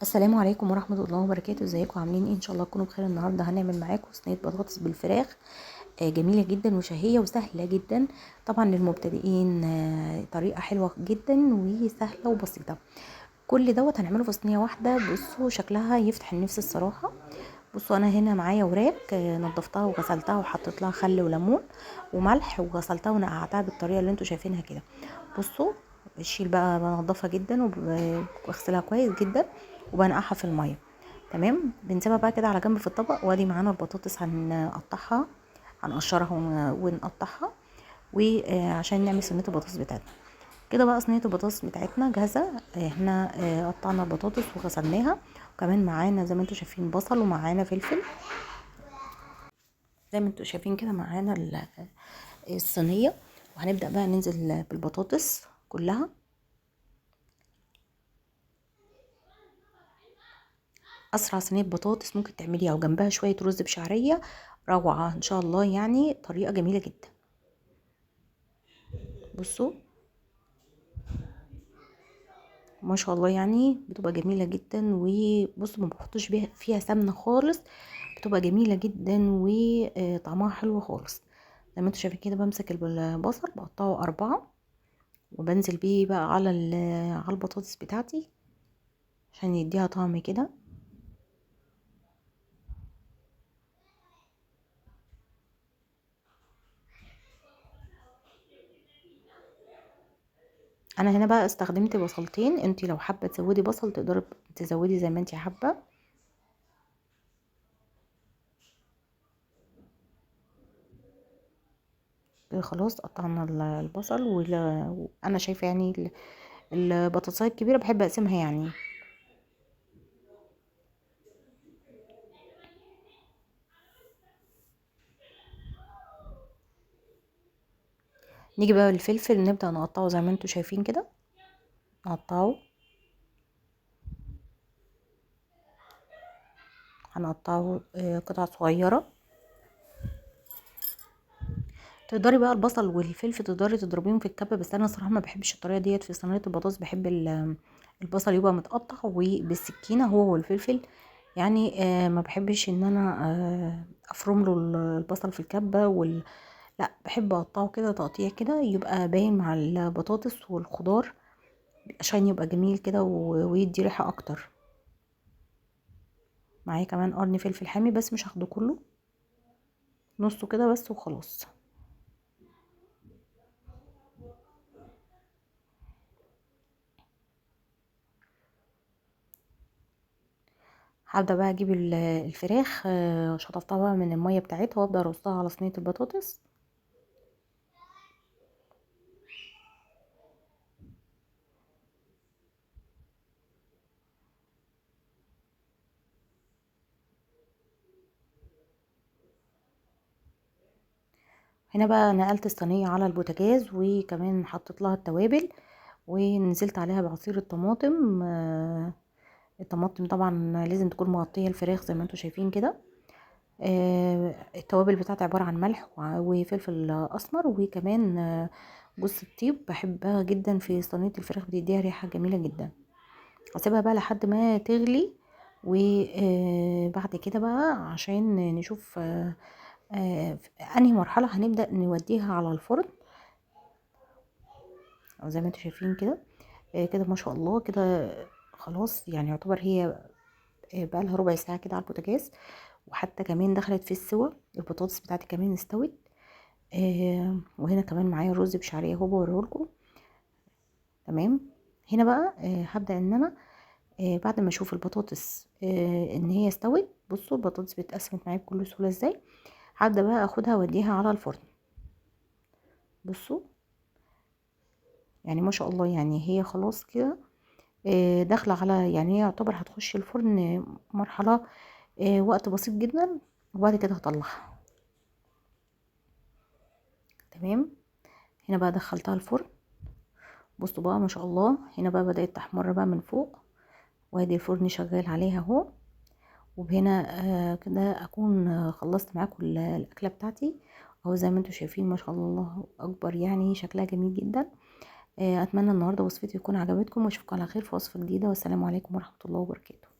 السلام عليكم ورحمة الله وبركاته. ازيكم عاملين ايه؟ ان شاء الله تكونوا بخير. النهارده هنعمل معاكم صينية بطاطس بالفراخ جميلة جدا وشهية وسهلة جدا. طبعا للمبتدئين طريقة حلوة جدا وسهلة وبسيطة. كل دوت هنعمله في صينية واحدة. بصوا شكلها يفتح النفس الصراحة. بصوا انا هنا معايا وراك نضفتها وغسلتها وحطيت لها خل وليمون وملح وغسلتها ونقعتها بالطريقة اللي انتوا شايفينها كده. بصوا بشيل بقى، بنضفها جدا وبغسلها كويس جدا وبنقعها في الميه. تمام، بنسيبها بقى كده على جنب في الطبق. وادي معانا البطاطس هنقطعها، هنقشرها ونقطعها وعشان نعمل صينيه البطاطس بتاعتنا. كده بقى صينيه البطاطس بتاعتنا جاهزه. احنا قطعنا البطاطس وغسلناها، وكمان معانا زي ما انتوا شايفين بصل ومعانا فلفل. زي ما انتوا شايفين كده معانا الصينيه. وهنبدا بقى ننزل بالبطاطس كلها. اسرع صينيه بطاطس ممكن تعمليها وجنبها شويه رز بشعريه، روعه ان شاء الله. يعني طريقه جميله جدا. بصوا ما شاء الله، يعني بتبقى جميله جدا. وبصوا ما بحطش فيها سمنه خالص، بتبقى جميله جدا وطعمها حلو خالص. زي ما انتوا شايفين كده بمسك البصل بقطعه 4 وبنزل بيه بقى على البطاطس بتاعتي عشان يديها طعم كده. انا هنا بقى استخدمت بصلتين، انتي لو حابه تزودي بصل تقدري تزودي زي ما انتي حابه. خلاص قطعنا البصل وانا شايفه يعني البطاطسايه الكبيره بحب اقسمها يعني. نيجي بقى الفلفل نبدا نقطعه زي ما انتوا شايفين كده. نقطعه، هنقطعه قطع صغيره. تقدري بقى البصل والفلفل تقدري تضربيهم في الكبه، بس انا صراحه ما بحبش الطريقه ديت في صينيه البطاطس. بحب البصل يبقى متقطع وبالسكينه هو والفلفل. يعني ما بحبش ان انا افرم له البصل في الكبه لا، بحب اقطعه كده تقطيع كده يبقى باين مع البطاطس والخضار عشان يبقى جميل كده ويدي ريحه اكتر. معايا كمان قرن فلفل حامي بس مش هاخده كله، نصه كده بس وخلاص. هبدا بقى اجيب الفراخ، شطفتها بقى من الميه بتاعتها وابدا ارصها على صينيه البطاطس. هنا بقى نقلت الصينيه على البوتاجاز وكمان حطيت لها التوابل ونزلت عليها بعصير الطماطم. الطماطم طبعا لازم تكون مغطيه الفراخ زي ما انتوا شايفين كده. التوابل بتاعتي عباره عن ملح وفلفل اسمر وكمان جوز الطيب. بحبها جدا في صينيه الفراخ، بتديها ريحه جميله جدا. هسيبها بقى لحد ما تغلي، وبعد كده بقى عشان نشوف انهي مرحله هنبدا نوديها على الفرن. او زي ما انتوا شايفين كده كده ما شاء الله كده. خلاص يعني يعتبر هي بقى لها ربع ساعه كده على البوتاجاز، وحتى كمان دخلت في السوا. البطاطس بتاعتي كمان استوت. وهنا كمان معايا الرز بشعريه اهو بوريهولكم. تمام. هنا بقى هبدا ان انا بعد ما اشوف البطاطس ان هي استوت. بصوا البطاطس بتقسمت معايا بكل سهوله ازاي. هبدا بقى اخدها واوديها على الفرن. بصوا يعني ما شاء الله، يعني هي خلاص كده داخله على، يعني هي يعتبر هتخش الفرن مرحله وقت بسيط جدا وبعد كده هطلعها. تمام. هنا بقى دخلتها الفرن. بصوا بقى ما شاء الله، هنا بقى بدات تحمر بقى من فوق، وادي الفرن شغال عليها اهو. وبهنا كده اكون خلصت معاكم الاكله بتاعتي اهو. زي ما انتم شايفين ما شاء الله اكبر، يعني شكلها جميل جدا. اتمنى النهارده وصفتي تكون عجبتكم، واشوفكم على خير في وصفه جديده، والسلام عليكم ورحمه الله وبركاته.